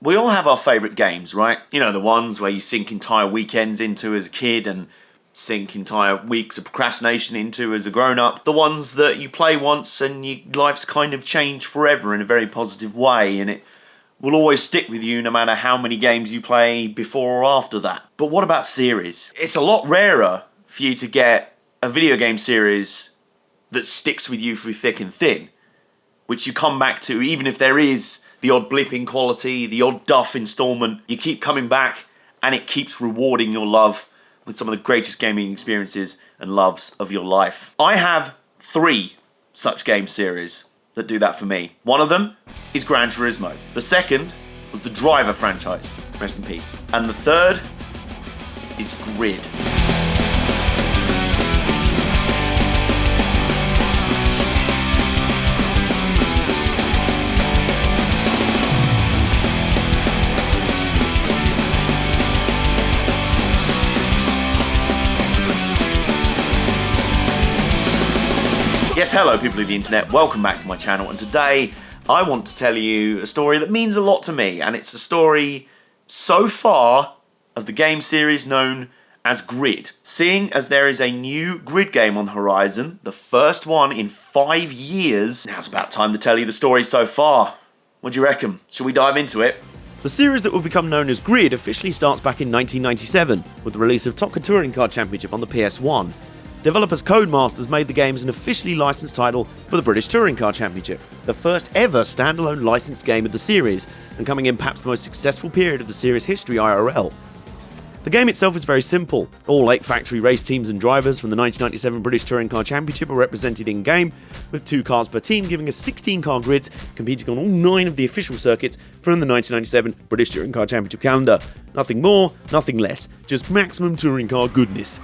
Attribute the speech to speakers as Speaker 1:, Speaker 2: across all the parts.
Speaker 1: We all have our favourite games, right? You know, the ones where you sink entire weekends into as a kid and sink entire weeks of procrastination into as a grown-up. The ones that you play once and your life's kind of changed forever in a very positive way, and it will always stick with you no matter how many games you play before or after that. But what about series? It's a lot rarer for you to get a video game series that sticks with you through thick and thin, which you come back to even if there is the odd blip in quality, the odd duff installment. You keep coming back and it keeps rewarding your love with some of the greatest gaming experiences and loves of your life. I have 3 such game series that do that for me. One of them is Gran Turismo. The second was the Driver franchise, rest in peace. And the third is GRID. Yes, hello people of the internet, welcome back to my channel, and today I want to tell you a story that means a lot to me, and it's a story so far of the game series known as GRID. Seeing as there is a new GRID game on the horizon, the first one in 5 years, now's about time to tell you the story so far. What do you reckon? Shall we dive into it? The series that will become known as GRID officially starts back in 1997 with the release of TOCA Touring Car Championship on the PS1. Developers Codemasters made the game as an officially licensed title for the British Touring Car Championship, the first ever standalone licensed game of the series, and coming in perhaps the most successful period of the series' history IRL. The game itself is very simple. All 8 factory race teams and drivers from the 1997 British Touring Car Championship are represented in-game, with 2 cars per team, giving us 16 car grids competing on all 9 of the official circuits from the 1997 British Touring Car Championship calendar. Nothing more, nothing less, just maximum touring car goodness.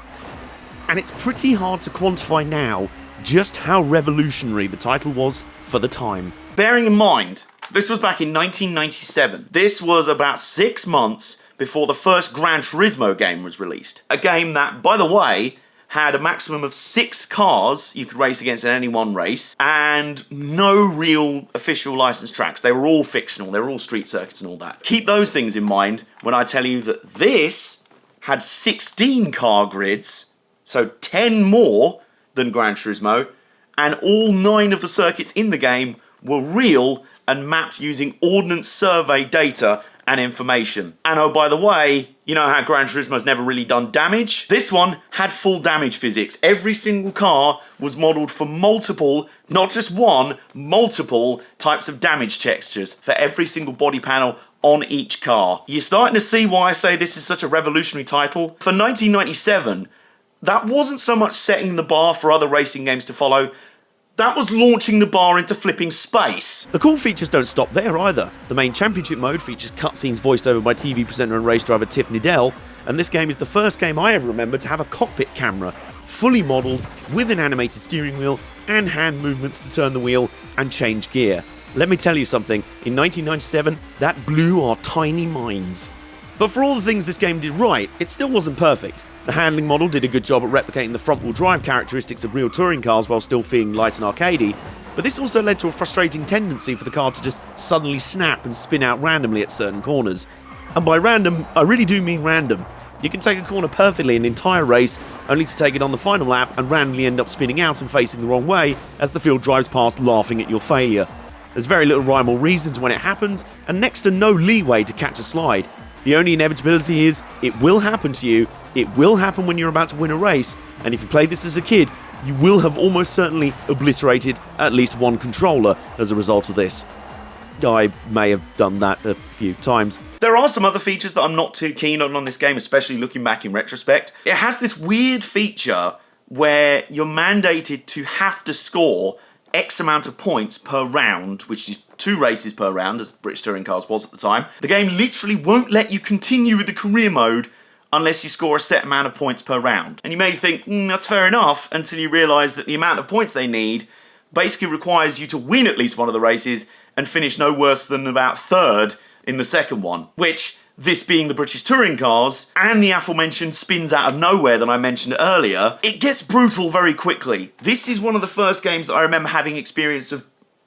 Speaker 1: And it's pretty hard to quantify now just how revolutionary the title was for the time. Bearing in mind, this was back in 1997. This was about 6 months before the first Gran Turismo game was released. A game that, by the way, had a maximum of 6 cars you could race against in any one race, and no real official licensed tracks. They were all fictional, they were all street circuits and all that. Keep those things in mind when I tell you that this had 16 car grids, so 10 more than Gran Turismo, and all 9 of the circuits in the game were real and mapped using Ordnance Survey data and information. And oh, by the way, you know how Gran Turismo's never really done damage? This one had full damage physics. Every single car was modelled for multiple, not just one, multiple types of damage textures for every single body panel on each car. You're starting to see why I say this is such a revolutionary title. For 1997, that wasn't so much setting the bar for other racing games to follow, that was launching the bar into flipping space. The cool features don't stop there either. The main championship mode features cutscenes voiced over by TV presenter and race driver Tiff Needell, and this game is the first game I ever remember to have a cockpit camera, fully modelled, with an animated steering wheel and hand movements to turn the wheel and change gear. Let me tell you something, in 1997, that blew our tiny minds. But for all the things this game did right, it still wasn't perfect. The handling model did a good job at replicating the front-wheel drive characteristics of real touring cars while still feeling light and arcadey, but this also led to a frustrating tendency for the car to just suddenly snap and spin out randomly at certain corners. And by random, I really do mean random. You can take a corner perfectly an entire race, only to take it on the final lap and randomly end up spinning out and facing the wrong way as the field drives past laughing at your failure. There's very little rhyme or reason to when it happens, and next to no leeway to catch a slide. The only inevitability is, it will happen to you, it will happen when you're about to win a race, and if you played this as a kid, you will have almost certainly obliterated at least one controller as a result of this. I may have done that a few times. There are some other features that I'm not too keen on this game, especially looking back in retrospect. It has this weird feature where you're mandated to have to score X amount of points per round, which is 2 races per round, as British Touring Cars was at the time. The game literally won't let you continue with the career mode unless you score a set amount of points per round. And you may think, that's fair enough, until you realise that the amount of points they need basically requires you to win at least one of the races and finish no worse than about 3rd in the second one, which, this being the British Touring Cars, and the aforementioned spins out of nowhere that I mentioned earlier, it gets brutal very quickly. This is one of the first games that I remember having experience of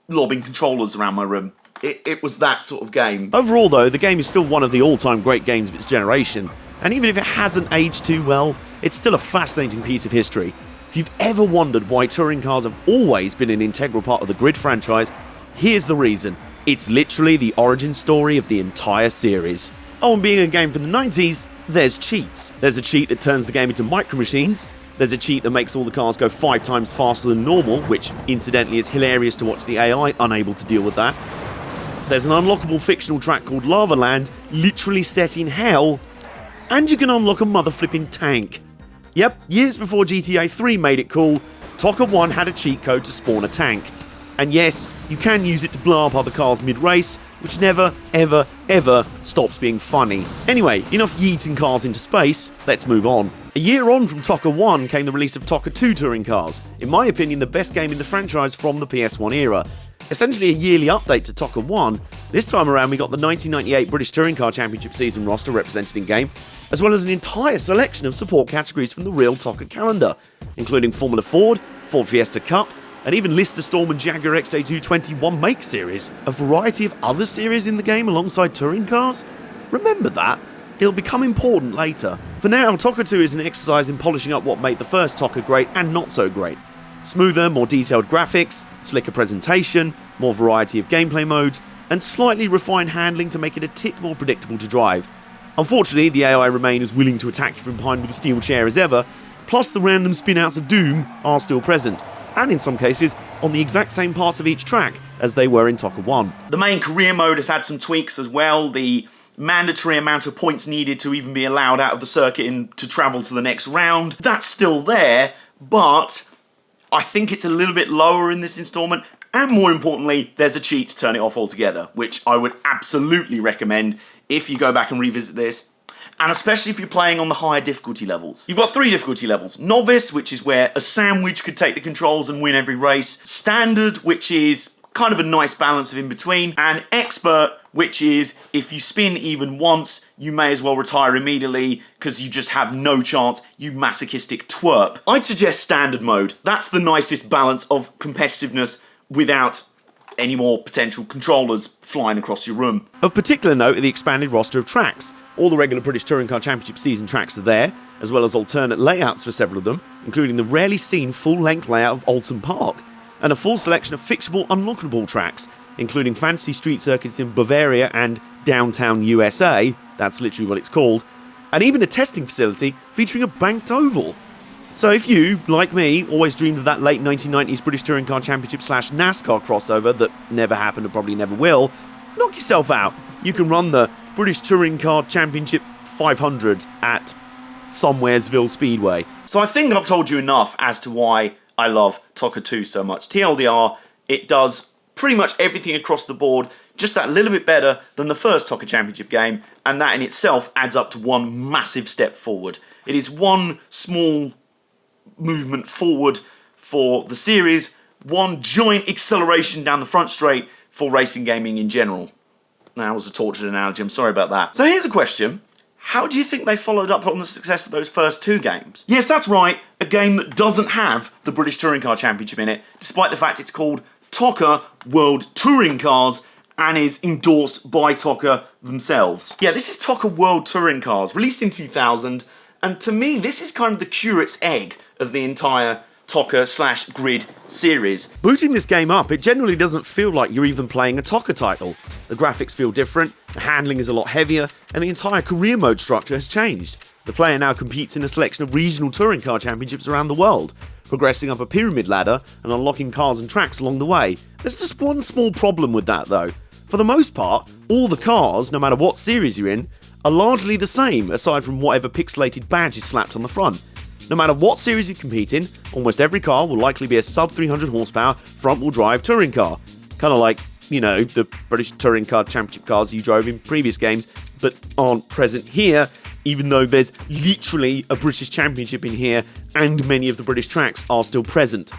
Speaker 1: lobbing controllers around my room. It was that sort of game.
Speaker 2: Overall though, the game is still one of the all-time great games of its generation, and even if it hasn't aged too well, it's still a fascinating piece of history. If you've ever wondered why touring cars have always been an integral part of the GRID franchise, here's the reason. It's literally the origin story of the entire series. Oh, and being a game from the 90s, there's cheats. There's a cheat that turns the game into micro machines. There's a cheat that makes all the cars go 5 times faster than normal, which incidentally is hilarious to watch the AI unable to deal with that. There's an unlockable fictional track called Lava Land, literally set in hell, and you can unlock a mother-flipping tank. Yep, years before GTA 3 made it cool, TOCA 1 had a cheat code to spawn a tank. And yes, you can use it to blow up other cars mid-race, which never, ever, ever stops being funny. Anyway, enough yeeting cars into space, let's move on. A year on from TOCA 1 came the release of TOCA 2 touring cars, in my opinion the best game in the franchise from the PS1 era. Essentially a yearly update to TOCA 1, this time around we got the 1998 British Touring Car Championship season roster represented in game, as well as an entire selection of support categories from the real TOCA calendar, including Formula Ford, Ford Fiesta Cup, and even Lister Storm and Jaguar XJ220 one-make series, a variety of other series in the game alongside touring cars. Remember that, it'll become important later. For now, TOCA 2 is an exercise in polishing up what made the first TOCA great and not so great. Smoother, more detailed graphics, slicker presentation, more variety of gameplay modes, and slightly refined handling to make it a tick more predictable to drive. Unfortunately, the AI remain as willing to attack you from behind with a steel chair as ever, plus the random spin-outs of doom are still present, and in some cases, on the exact same parts of each track as they were in TOCA 1.
Speaker 1: The main career mode has had some tweaks as well. The mandatory amount of points needed to even be allowed out of the circuit and to travel to the next round, that's still there, but I think it's a little bit lower in this installment, and more importantly, there's a cheat to turn it off altogether, which I would absolutely recommend if you go back and revisit this, and especially if you're playing on the higher difficulty levels. You've got 3 difficulty levels. Novice, which is where a sandwich could take the controls and win every race. Standard, which is kind of a nice balance of in between. And Expert, which is if you spin even once, you may as well retire immediately because you just have no chance, you masochistic twerp. I'd suggest Standard mode. That's the nicest balance of competitiveness without any more potential controllers flying across your room.
Speaker 2: Of particular note are the expanded roster of tracks. All the regular British Touring Car Championship season tracks are there, as well as alternate layouts for several of them, including the rarely seen full-length layout of Alton Park, and a full selection of fixable unlockable tracks, including fantasy street circuits in Bavaria and downtown USA, that's literally what it's called, and even a testing facility featuring a banked oval. So if you, like me, always dreamed of that late 1990s British Touring Car Championship / NASCAR crossover that never happened and probably never will, knock yourself out. You can run the British Touring Car Championship 500 at Somewheresville Speedway.
Speaker 1: So I think I've told you enough as to why I love TOCA 2 so much. TLDR, it does pretty much everything across the board, just that little bit better than the first TOCA Championship game, and that in itself adds up to one massive step forward. It is one small movement forward for the series, one joint acceleration down the front straight for racing gaming in general. That was a tortured analogy, I'm sorry about that. So here's a question. How do you think they followed up on the success of those first 2 games? Yes, that's right, a game that doesn't have the British Touring Car Championship in it, despite the fact it's called TOCA World Touring Cars and is endorsed by TOCA themselves. Yeah, this is TOCA World Touring Cars, released in 2000, and to me, this is kind of the curate's egg of the entire TOCA / GRID series.
Speaker 2: Booting this game up, it generally doesn't feel like you're even playing a TOCA title. The graphics feel different, the handling is a lot heavier, and the entire career mode structure has changed. The player now competes in a selection of regional touring car championships around the world, progressing up a pyramid ladder and unlocking cars and tracks along the way. There's just one small problem with that though. For the most part, all the cars, no matter what series you're in, are largely the same aside from whatever pixelated badge is slapped on the front. No matter what series you compete in, almost every car will likely be a sub 300 horsepower front-wheel drive touring car. Kind of like, you know, the British Touring Car Championship cars you drove in previous games, but aren't present here, even though there's literally a British Championship in here and many of the British tracks are still present.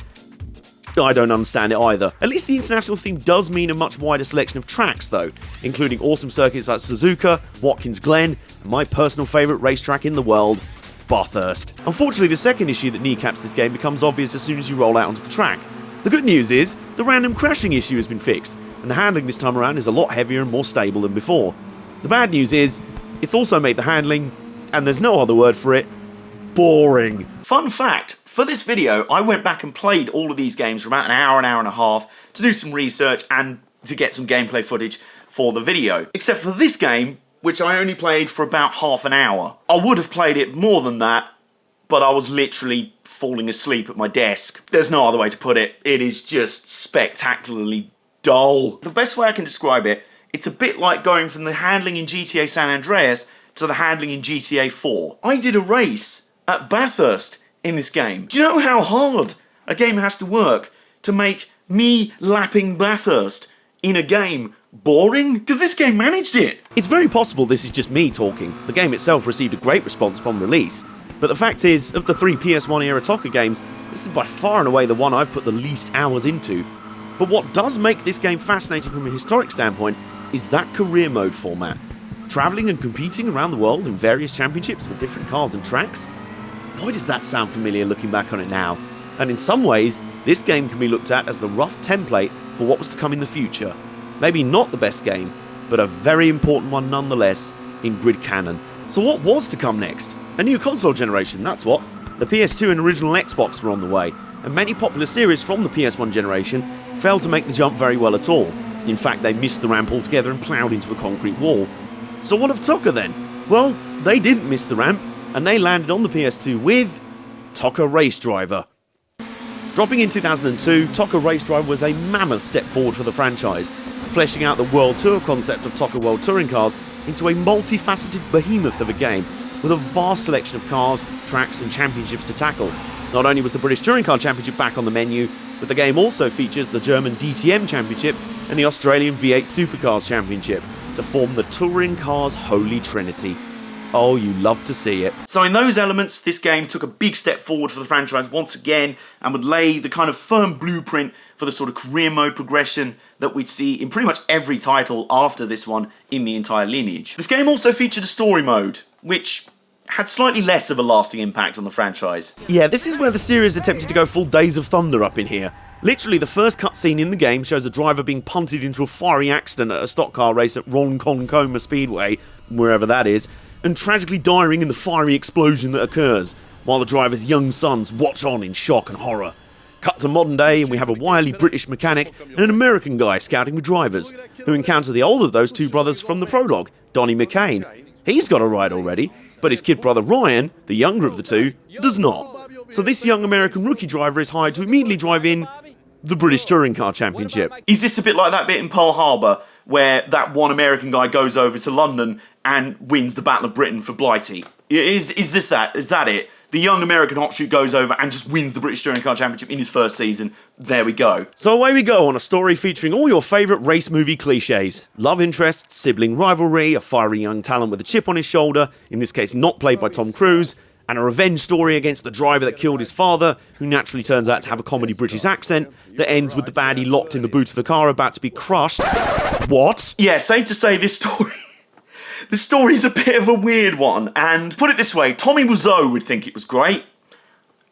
Speaker 2: I don't understand it either. At least the international theme does mean a much wider selection of tracks though, including awesome circuits like Suzuka, Watkins Glen, and my personal favourite racetrack in the world, Bathurst. Unfortunately, the second issue that kneecaps this game becomes obvious as soon as you roll out onto the track. The good news is, the random crashing issue has been fixed, and the handling this time around is a lot heavier and more stable than before. The bad news is, it's also made the handling, and there's no other word for it, boring.
Speaker 1: Fun fact, for this video, I went back and played all of these games for about an hour and a half to do some research and to get some gameplay footage for the video. Except for this game, which I only played for about half an hour. I would have played it more than that, but I was literally falling asleep at my desk. There's no other way to put it. It is just spectacularly dull. The best way I can describe it, it's a bit like going from the handling in GTA San Andreas to the handling in GTA 4. I did a race at Bathurst in this game. Do you know how hard a game has to work to make me lapping Bathurst in a game boring? Because this game managed it.
Speaker 2: It's very possible this is just me talking. The game itself received a great response upon release, but the fact is, of the 3 PS1 era TOCA games, this is by far and away the one I've put the least hours into. But what does make this game fascinating from a historic standpoint is that career mode format. Travelling and competing around the world in various championships with different cars and tracks. Boy, does that sound familiar looking back on it now. And in some ways, this game can be looked at as the rough template for what was to come in the future. Maybe not the best game, but a very important one nonetheless in GRID canon. So what was to come next? A new console generation, that's what. The PS2 and original Xbox were on the way, and many popular series from the PS1 generation failed to make the jump very well at all. In fact, they missed the ramp altogether and ploughed into a concrete wall. So what of TOCA then? Well, they didn't miss the ramp, and they landed on the PS2 with TOCA Race Driver. Dropping in 2002, TOCA Race Driver was a mammoth step forward for the franchise, fleshing out the World Tour concept of TOCA World Touring Cars into a multifaceted behemoth of a game with a vast selection of cars, tracks and championships to tackle. Not only was the British Touring Car Championship back on the menu, but the game also features the German DTM Championship and the Australian V8 Supercars Championship to form the touring cars holy trinity. Oh, you love to see it.
Speaker 1: So in those elements, this game took a big step forward for the franchise once again and would lay the kind of firm blueprint for the sort of career mode progression that we'd see in pretty much every title after this one in the entire lineage. This game also featured a story mode, which had slightly less of a lasting impact on the franchise.
Speaker 2: Yeah, this is where the series attempted to go full Days of Thunder up in here. Literally, the first cutscene in the game shows a driver being punted into a fiery accident at a stock car race at Ronkonkoma Speedway, wherever that is, and tragically dying in the fiery explosion that occurs, while the driver's young sons watch on in shock and horror. Cut to modern day, and we have a wily British mechanic and an American guy scouting with drivers, who encounter the older of those two brothers from the prologue, Donnie McCain. He's got a ride already, but his kid brother Ryan, the younger of the two, does not. So this young American rookie driver is hired to immediately drive in the British Touring Car Championship.
Speaker 1: Is this a bit like that bit in Pearl Harbor where that one American guy goes over to London and wins the Battle of Britain for Blighty? Is that it? The young American hotshot goes over and just wins the British Touring Car Championship in his first season. There we go.
Speaker 2: So away we go on a story featuring all your favourite race movie cliches. Love interest, sibling rivalry, a fiery young talent with a chip on his shoulder, in this case not played by Tom Cruise, and a revenge story against the driver that killed his father, who naturally turns out to have a comedy British accent, that ends with the baddie locked in the boot of the car about to be crushed. What?
Speaker 1: Yeah, safe to say this story's a bit of a weird one, and put it this way, Tommy Wiseau would think it was great.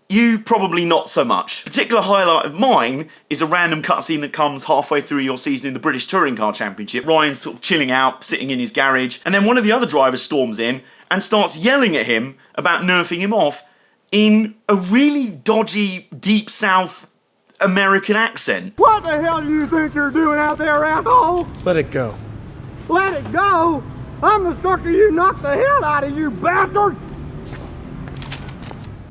Speaker 1: You probably not so much. A particular highlight of mine is a random cutscene that comes halfway through your season in the British Touring Car Championship. Ryan's sort of chilling out, sitting in his garage, and then one of the other drivers storms in and starts yelling at him about nerfing him off in a really dodgy, deep south American accent.
Speaker 3: What the hell do you think you're doing out there, asshole?
Speaker 4: Let it go.
Speaker 3: Let it go? I'm the sucker you knocked the hell out of, you bastard!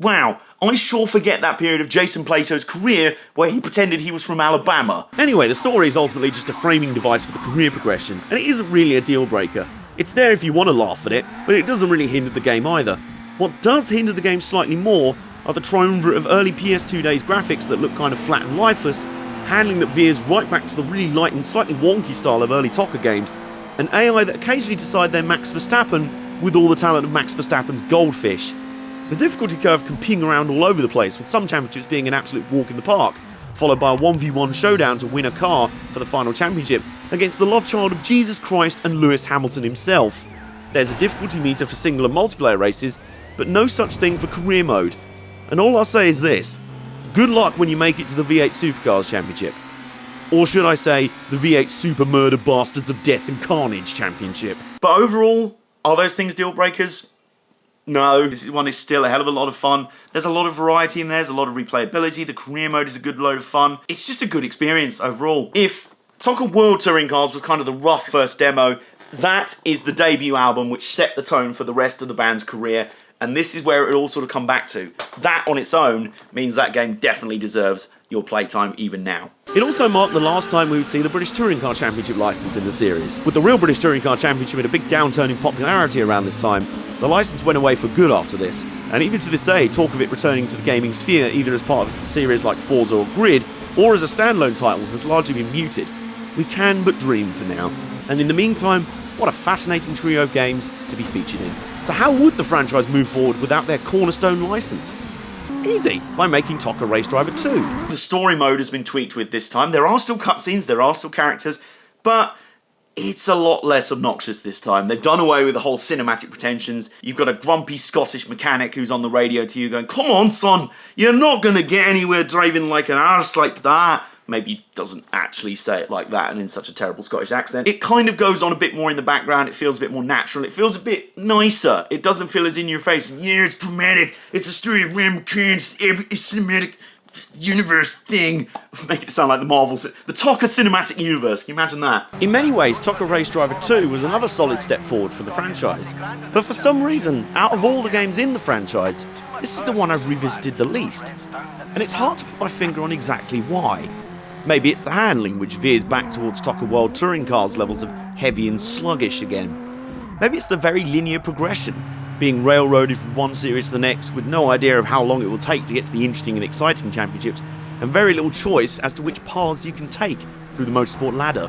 Speaker 1: Wow, I sure forget that period of Jason Plato's career where he pretended he was from Alabama.
Speaker 2: Anyway, the story is ultimately just a framing device for the career progression, and it isn't really a deal breaker. It's there if you want to laugh at it, but it doesn't really hinder the game either. What does hinder the game slightly more are the triumvirate of early PS2 days graphics that look kind of flat and lifeless, handling that veers right back to the really light and slightly wonky style of early TOCA games, and AI that occasionally decide they're Max Verstappen with all the talent of Max Verstappen's goldfish. The difficulty curve can ping around all over the place, with some championships being an absolute walk in the park, followed by a 1v1 showdown to win a car for the final championship against the love child of Jesus Christ and Lewis Hamilton himself. There's a difficulty meter for single and multiplayer races, but no such thing for career mode. And all I'll say is this: good luck when you make it to the V8 Supercars Championship. Or should I say, the V8 Super Murder Bastards of Death and Carnage Championship.
Speaker 1: But overall, are those things deal breakers? No, this one is still a hell of a lot of fun. There's a lot of variety in there, there's a lot of replayability, the career mode is a good load of fun. It's just a good experience overall. If TOCA World Touring Cars was kind of the rough first demo, that is the debut album which set the tone for the rest of the band's career, and this is where it all sort of come back to. That on its own means that game definitely deserves your playtime even now.
Speaker 2: It also marked the last time we would see the British Touring Car Championship licence in the series. With the real British Touring Car Championship in a big downturn in popularity around this time, the licence went away for good after this, and even to this day, talk of it returning to the gaming sphere either as part of a series like Forza or GRID, or as a standalone title has largely been muted. We can but dream for now. And in the meantime, what a fascinating trio of games to be featured in. So how would the franchise move forward without their cornerstone licence? Easy, by making TOCA Race Driver 2.
Speaker 1: The story mode has been tweaked with this time. There are still cutscenes, there are still characters, but it's a lot less obnoxious this time. They've done away with the whole cinematic pretensions. You've got a grumpy Scottish mechanic who's on the radio to you going, "Come on, son, you're not going to get anywhere driving like an arse like that." Maybe he doesn't actually say it like that and in such a terrible Scottish accent. It kind of goes on a bit more in the background. It feels a bit more natural. It feels a bit nicer. It doesn't feel as in your face. Yeah, it's dramatic. It's a story of Ram Kane's cinematic universe thing. Make it sound like the Marvels. The TOCA cinematic universe. Can you imagine that?
Speaker 2: In many ways, TOCA Race Driver 2 was another solid step forward for the franchise. But for some reason, out of all the games in the franchise, this is the one I've revisited the least. And it's hard to put my finger on exactly why. Maybe it's the handling, which veers back towards TOCA World Touring Cars levels of heavy and sluggish again. Maybe it's the very linear progression, being railroaded from one series to the next with no idea of how long it will take to get to the interesting and exciting championships, and very little choice as to which paths you can take through the motorsport ladder.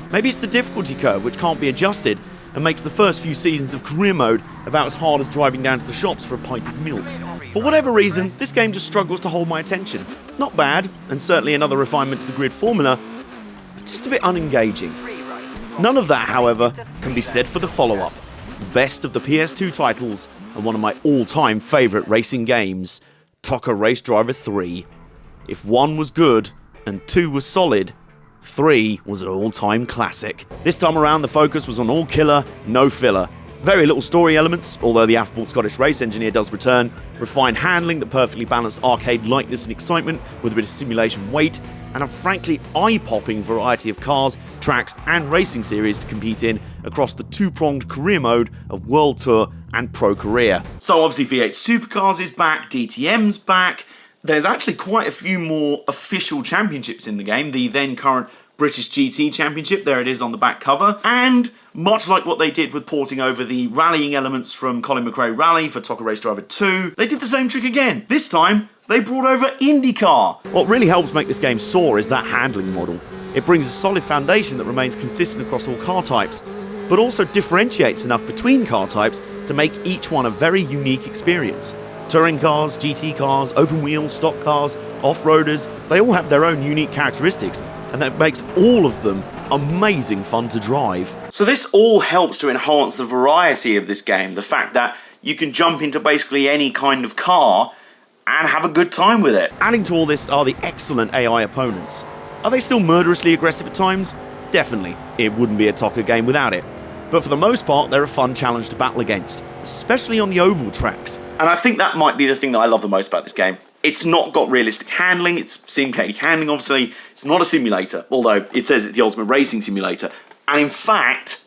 Speaker 2: Maybe it's the difficulty curve, which can't be adjusted, and makes the first few seasons of career mode about as hard as driving down to the shops for a pint of milk. For whatever reason, this game just struggles to hold my attention. Not bad, and certainly another refinement to the GRID formula, but just a bit unengaging. None of that, however, can be said for the follow-up, the best of the PS2 titles, and one of my all-time favourite racing games, TOCA Race Driver 3. If 1 was good, and 2 was solid, 3 was an all-time classic. This time around, the focus was on all killer, no filler. Very little story elements, although the affable Scottish race engineer does return, refined handling that perfectly balanced arcade lightness and excitement with a bit of simulation weight, and a frankly eye-popping variety of cars, tracks and racing series to compete in across the two-pronged career mode of World Tour and Pro Career.
Speaker 1: So obviously V8 Supercars is back, DTM's back. There's actually quite a few more official championships in the game. The then current British GT Championship, there it is on the back cover, and much like what they did with porting over the rallying elements from Colin McRae Rally for TOCA Race Driver 2, they did the same trick again. This time, they brought over IndyCar.
Speaker 2: What really helps make this game soar is that handling model. It brings a solid foundation that remains consistent across all car types, but also differentiates enough between car types to make each one a very unique experience. Touring cars, GT cars, open wheel, stock cars, off-roaders, they all have their own unique characteristics, and that makes all of them amazing fun to drive.
Speaker 1: So this all helps to enhance the variety of this game, the fact that you can jump into basically any kind of car and have a good time with it.
Speaker 2: Adding to all this are the excellent AI opponents. Are they still murderously aggressive at times? Definitely. It wouldn't be a TOCA game without it. But for the most part, they're a fun challenge to battle against, especially on the oval tracks.
Speaker 1: And I think that might be the thing that I love the most about this game. It's not got realistic handling, it's CMK handling obviously, it's not a simulator, although it says it's the ultimate racing simulator. And in fact,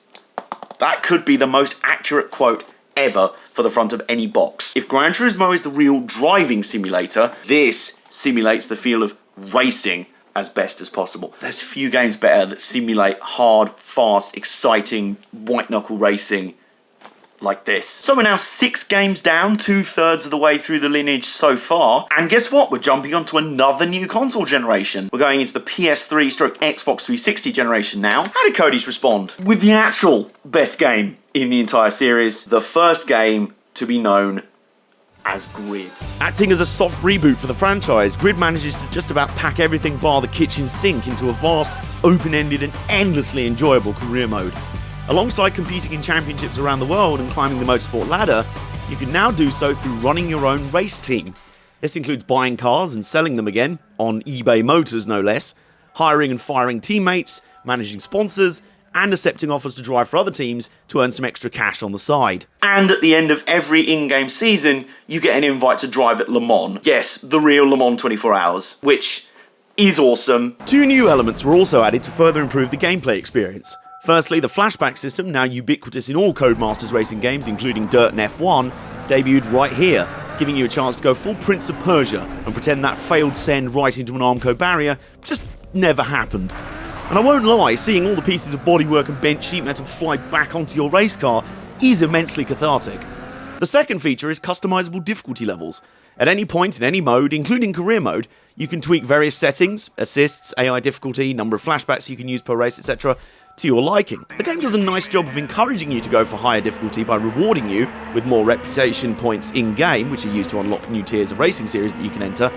Speaker 1: that could be the most accurate quote ever for the front of any box. If Gran Turismo is the real driving simulator, this simulates the feel of racing as best as possible. There's few games better that simulate hard, fast, exciting, white-knuckle racing like this. So we're now 6 games down, 2/3 of the way through the lineage so far, and guess what? We're jumping onto another new console generation. We're going into the PS3/Xbox 360 generation now. How did Cody's respond? With the actual best game in the entire series, the first game to be known as GRID.
Speaker 2: Acting as a soft reboot for the franchise, GRID manages to just about pack everything bar the kitchen sink into a vast, open-ended and endlessly enjoyable career mode. Alongside competing in championships around the world and climbing the motorsport ladder, you can now do so through running your own race team. This includes buying cars and selling them again, on eBay Motors no less, hiring and firing teammates, managing sponsors, and accepting offers to drive for other teams to earn some extra cash on the side.
Speaker 1: And at the end of every in-game season, you get an invite to drive at Le Mans. Yes, the real Le Mans 24 Hours, which is awesome.
Speaker 2: 2 new elements were also added to further improve the gameplay experience. Firstly, the flashback system, now ubiquitous in all Codemasters racing games, including Dirt and F1, debuted right here, giving you a chance to go full Prince of Persia and pretend that failed send right into an Armco barrier just never happened. And I won't lie, seeing all the pieces of bodywork and bent sheet metal fly back onto your race car is immensely cathartic. The second feature is customizable difficulty levels. At any point in any mode, including career mode, you can tweak various settings, assists, AI difficulty, number of flashbacks you can use per race, etc., to your liking. The game does a nice job of encouraging you to go for higher difficulty by rewarding you with more reputation points in-game, which are used to unlock new tiers of racing series that you can enter,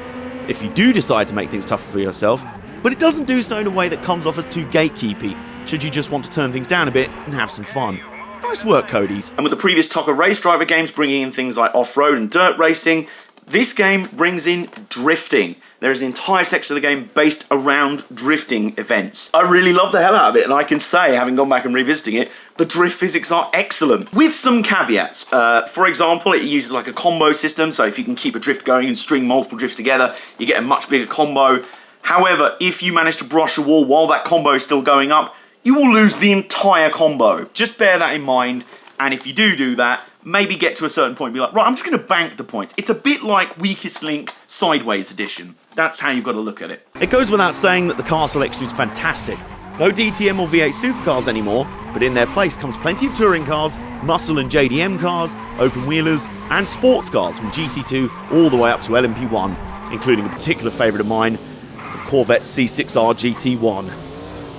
Speaker 2: if you do decide to make things tougher for yourself, but it doesn't do so in a way that comes off as too gatekeepy, should you just want to turn things down a bit and have some fun. Nice work, Codies.
Speaker 1: And with the previous TOCA race driver games bringing in things like off-road and dirt racing, this game brings in drifting. There is an entire section of the game based around drifting events. I really love the hell out of it, and I can say, having gone back and revisiting it, the drift physics are excellent, with some caveats. For example, it uses like a combo system, so if you can keep a drift going and string multiple drifts together, you get a much bigger combo. However, if you manage to brush a wall while that combo is still going up, you will lose the entire combo. Just bear that in mind, and if you do that, maybe get to a certain point and be like, right, I'm just going to bank the points. It's a bit like Weakest Link Sideways Edition. That's how you've got to look at it.
Speaker 2: It goes without saying that the car selection is fantastic. No DTM or V8 supercars anymore, but in their place comes plenty of touring cars, muscle and JDM cars, open wheelers, and sports cars from GT2 all the way up to LMP1, including a particular favourite of mine, the Corvette C6R GT1.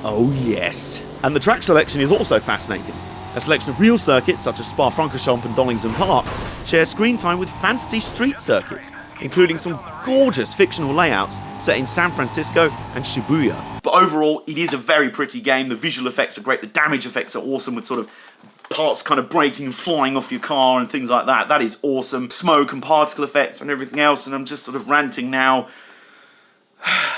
Speaker 2: Oh yes. And the track selection is also fascinating. A selection of real circuits such as Spa-Francorchamps and Donington Park share screen time with fantasy street circuits, including some gorgeous fictional layouts set in San Francisco and Shibuya.
Speaker 1: But overall, it is a very pretty game. The visual effects are great. The damage effects are awesome, with sort of parts kind of breaking and flying off your car and things like that. That is awesome. Smoke and particle effects and everything else. And I'm just sort of ranting now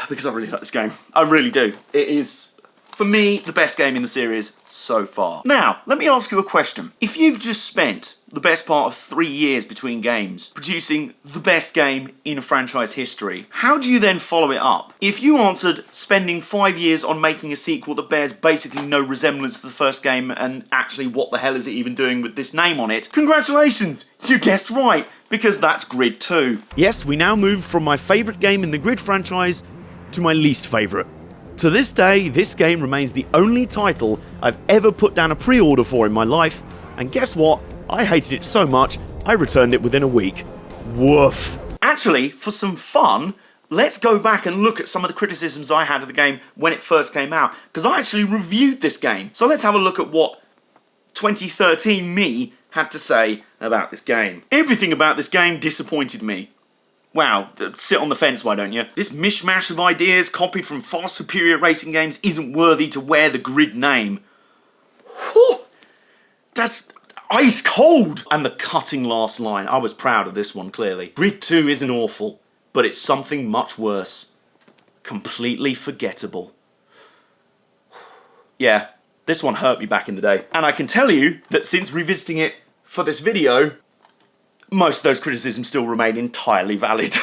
Speaker 1: because I really like this game. I really do. It is, for me, the best game in the series so far. Now, let me ask you a question. If you've just spent the best part of 3 years between games producing the best game in franchise history, how do you then follow it up? If you answered spending 5 years on making a sequel that bears basically no resemblance to the first game, and actually what the hell is it even doing with this name on it, congratulations, you guessed right, because that's GRID 2.
Speaker 2: Yes, we now move from my favourite game in the GRID franchise to my least favourite. To this day, this game remains the only title I've ever put down a pre-order for in my life, and guess what? I hated it so much, I returned it within a week. Woof.
Speaker 1: Actually, for some fun, let's go back and look at some of the criticisms I had of the game when it first came out, because I actually reviewed this game. So let's have a look at what 2013 me had to say about this game. Everything about this game disappointed me. Wow, sit on the fence, why don't you? This mishmash of ideas copied from far superior racing games isn't worthy to wear the GRID name. Whew, that's ice cold! And the cutting last line. I was proud of this one, clearly. GRID 2 isn't awful, but it's something much worse. Completely forgettable. Yeah, this one hurt me back in the day. And I can tell you that since revisiting it for this video, most of those criticisms still remain entirely valid.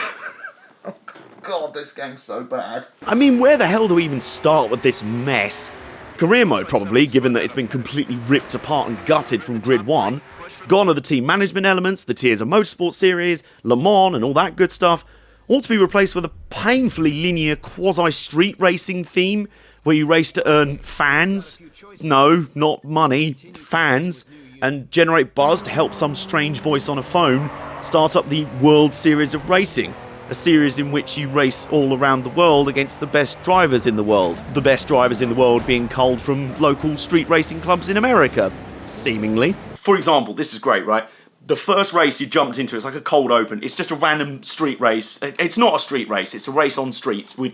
Speaker 1: Oh God, this game's so bad.
Speaker 2: I mean, where the hell do we even start with this mess? Career mode, probably, given that it's been completely ripped apart and gutted from GRID 1. Gone are the team management elements, the tiers of motorsport series, Le Mans and all that good stuff, all to be replaced with a painfully linear quasi-street racing theme, where you race to earn fans. No, not money, fans. And generate buzz to help some strange voice on a phone start up the World Series of Racing, a series in which you race all around the world against the best drivers in the world. The best drivers in the world being culled from local street racing clubs in America, seemingly.
Speaker 1: For example, this is great, right? The first race you jumped into, it's like a cold open. It's just a random street race. It's not a street race, it's a race on streets with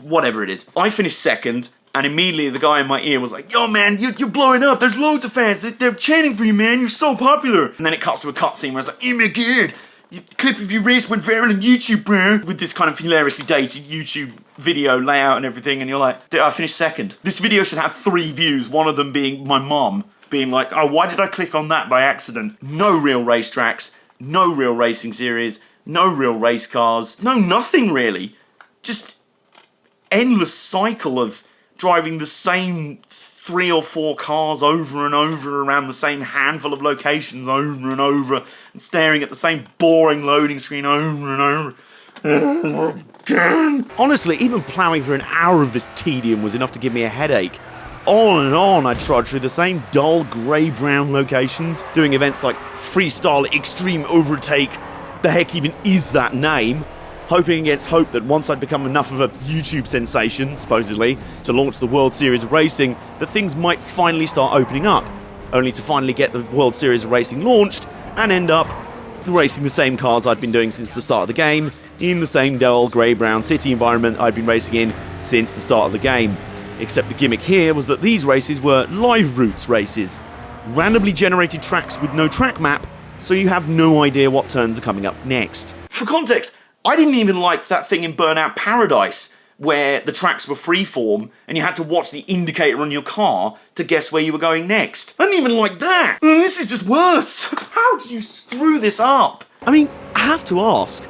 Speaker 1: whatever it is. I finished second. And immediately the guy in my ear was like, yo man, you're blowing up, there's loads of fans, they're chanting for you man, you're so popular. And then it cuts to a cutscene where it's like, oh my god, clip of your race went viral on YouTube, bro, with this kind of hilariously dated YouTube video layout and everything, and you're like, I finished second. This video should have 3 views, one of them being my mom being like, oh, why did I click on that by accident? No real racetracks, no real racing series, no real race cars, no nothing really. Just endless cycle of driving the same 3 or 4 cars over and over around the same handful of locations over and over, and staring at the same boring loading screen over and over. Oh, again.
Speaker 2: Honestly, even ploughing through an hour of this tedium was enough to give me a headache. On and on I trudged through the same dull grey-brown locations, doing events like Freestyle Extreme Overtake, the heck even is that name, hoping against hope that once I'd become enough of a YouTube sensation, supposedly, to launch the World Series of Racing, that things might finally start opening up, only to finally get the World Series of Racing launched and end up racing the same cars I'd been doing since the start of the game, in the same dull grey-brown city environment I'd been racing in since the start of the game. Except the gimmick here was that these races were live routes races, randomly generated tracks with no track map, so you have no idea what turns are coming up next.
Speaker 1: For context, I didn't even like that thing in Burnout Paradise, where the tracks were freeform and you had to watch the indicator on your car to guess where you were going next. I didn't even like that. This is just worse. How do you screw this up?
Speaker 2: I mean, I have to ask,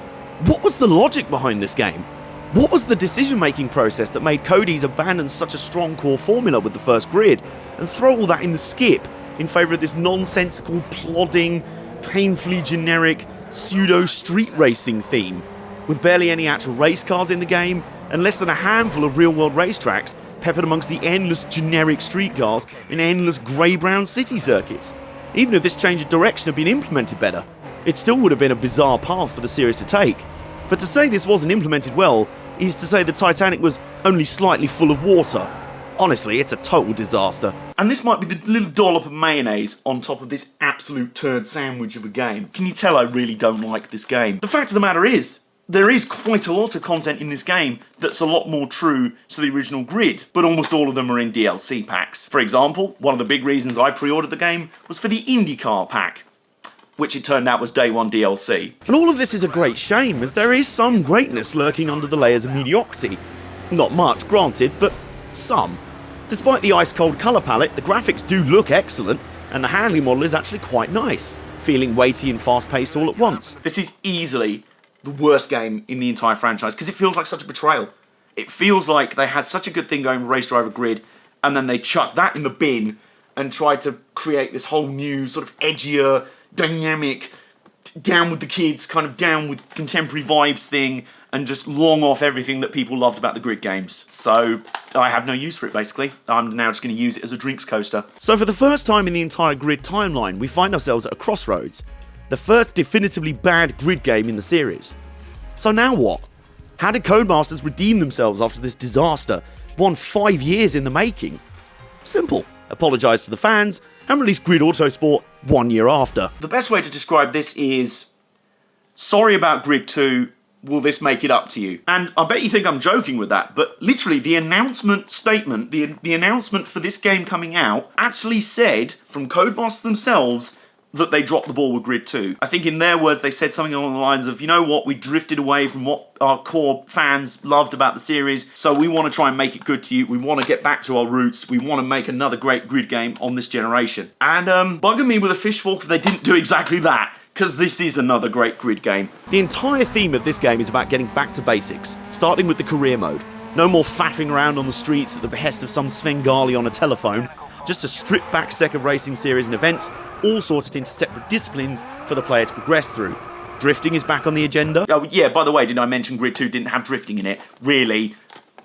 Speaker 2: what was the logic behind this game? What was the decision-making process that made Cody's abandon such a strong core formula with the first grid and throw all that in the skip in favour of this nonsensical, plodding, painfully generic, pseudo-street racing theme, with barely any actual race cars in the game and less than a handful of real-world racetracks peppered amongst the endless generic street cars and endless grey-brown city circuits? Even if this change of direction had been implemented better, it still would have been a bizarre path for the series to take. But to say this wasn't implemented well is to say the Titanic was only slightly full of water. Honestly, it's a total disaster.
Speaker 1: And this might be the little dollop of mayonnaise on top of this absolute turd sandwich of a game. Can you tell I really don't like this game? The fact of the matter is, there is quite a lot of content in this game that's a lot more true to the original Grid, but almost all of them are in DLC packs. For example, one of the big reasons I pre-ordered the game was for the IndyCar pack, which it turned out was Day 1 DLC.
Speaker 2: And all of this is a great shame, as there is some greatness lurking under the layers of mediocrity. Not much, granted, but some. Despite the ice-cold colour palette, the graphics do look excellent, and the handling model is actually quite nice, feeling weighty and fast-paced all at once.
Speaker 1: This is easily the worst game in the entire franchise, because it feels like such a betrayal. It feels like they had such a good thing going with Race Driver Grid, and then they chucked that in the bin and tried to create this whole new, sort of edgier, dynamic, down with the kids, kind of down with contemporary vibes thing, and just long off everything that people loved about the Grid games. So I have no use for it, basically. I'm now just going to use it as a drinks coaster.
Speaker 2: So for the first time in the entire Grid timeline, we find ourselves at a crossroads. The first definitively bad Grid game in the series. So now what? How did Codemasters redeem themselves after this disaster, one 5 years in the making? Simple. Apologise to the fans, and release Grid Autosport 1 year after.
Speaker 1: The best way to describe this is, sorry about Grid 2, will this make it up to you? And I bet you think I'm joking with that, but literally the announcement statement, the announcement for this game coming out, actually said, from Codemasters themselves, that they dropped the ball with Grid 2. I think in their words they said something along the lines of, you know what, we drifted away from what our core fans loved about the series, so we want to try and make it good to you, we want to get back to our roots, we want to make another great Grid game on this generation. And bugger me with a fishfork if they didn't do exactly that, because this is another great Grid game.
Speaker 2: The entire theme of this game is about getting back to basics, starting with the career mode. No more faffing around on the streets at the behest of some Svengali on a telephone, just a stripped-back set of racing series and events, all sorted into separate disciplines for the player to progress through. Drifting is back on the agenda.
Speaker 1: Oh yeah, by the way, didn't I mention Grid 2 didn't have drifting in it? Really,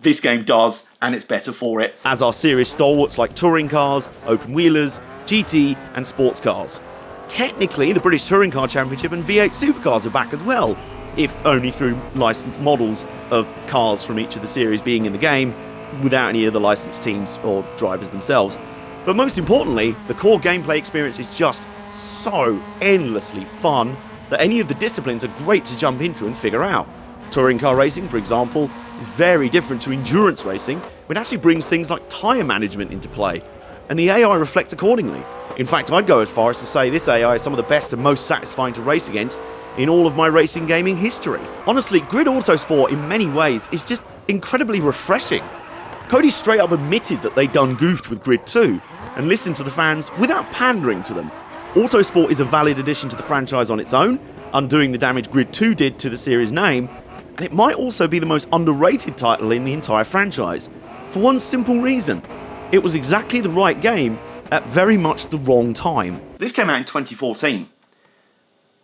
Speaker 1: this game does, and it's better for it.
Speaker 2: As are series stalwarts like touring cars, open-wheelers, GT and sports cars. Technically, the British Touring Car Championship and V8 Supercars are back as well, if only through licensed models of cars from each of the series being in the game, without any of the licensed teams or drivers themselves. But most importantly, the core gameplay experience is just so endlessly fun that any of the disciplines are great to jump into and figure out. Touring car racing, for example, is very different to endurance racing, which actually brings things like tyre management into play, and the AI reflects accordingly. In fact, I'd go as far as to say this AI is some of the best and most satisfying to race against in all of my racing gaming history. Honestly, Grid Autosport in many ways is just incredibly refreshing. Cody straight up admitted that they'd done goofed with Grid 2, and listened to the fans without pandering to them. Autosport is a valid addition to the franchise on its own, undoing the damage Grid 2 did to the series' name, and it might also be the most underrated title in the entire franchise, for one simple reason. It was exactly the right game at very much the wrong time.
Speaker 1: This came out in 2014,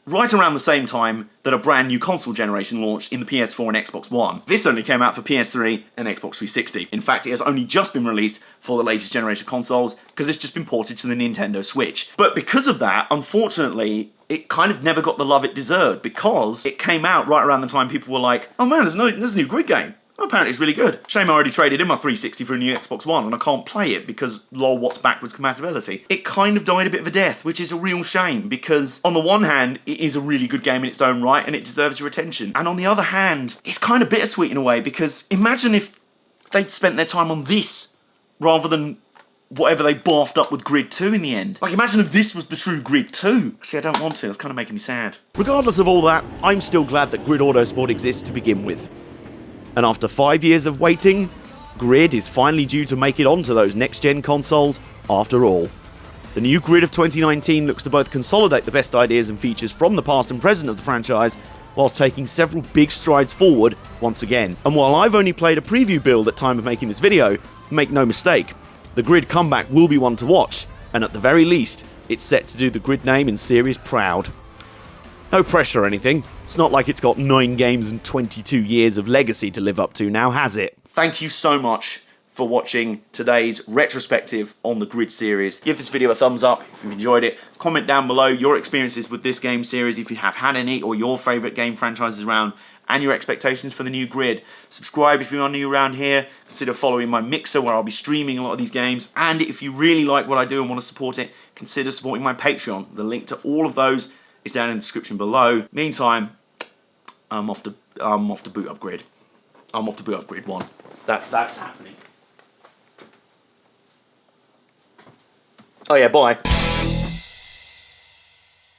Speaker 1: right around the same time that a brand new console generation launched in the PS4 and Xbox One. This only came out for PS3 and Xbox 360. In fact, it has only just been released for the latest generation consoles, because it's just been ported to the Nintendo Switch. But because of that, unfortunately, it kind of never got the love it deserved, because it came out right around the time people were like, oh man, there's a new Grid game. Well, apparently it's really good. Shame I already traded in my 360 for a new Xbox One and I can't play it because lol, what's backwards compatibility? It kind of died a bit of a death, which is a real shame, because on the one hand, it is a really good game in its own right and it deserves your attention. And on the other hand, it's kind of bittersweet in a way, because imagine if they'd spent their time on this rather than whatever they barfed up with Grid 2 in the end. Like, imagine if this was the true Grid 2. See, I don't want to. It's kind of making me sad.
Speaker 2: Regardless of all that, I'm still glad that Grid Autosport exists to begin with. And after 5 years of waiting, Grid is finally due to make it onto those next-gen consoles after all. The new Grid of 2019 looks to both consolidate the best ideas and features from the past and present of the franchise, whilst taking several big strides forward once again. And while I've only played a preview build at time of making this video, make no mistake, the Grid comeback will be one to watch, and at the very least, it's set to do the Grid name in series proud. No pressure or anything. It's not like it's got 9 games and 22 years of legacy to live up to now, has it?
Speaker 1: Thank you so much for watching today's retrospective on the Grid series. Give this video a thumbs up if you've enjoyed it. Comment down below your experiences with this game series, if you have had any, or your favourite game franchises around, and your expectations for the new Grid. Subscribe if you're new around here. Consider following my Mixer, where I'll be streaming a lot of these games. And if you really like what I do and want to support it, consider supporting my Patreon. The link to all of those is down in the description below. Meantime, I'm off to boot up Grid. I'm off to boot up Grid 1. That's happening. Oh yeah, bye.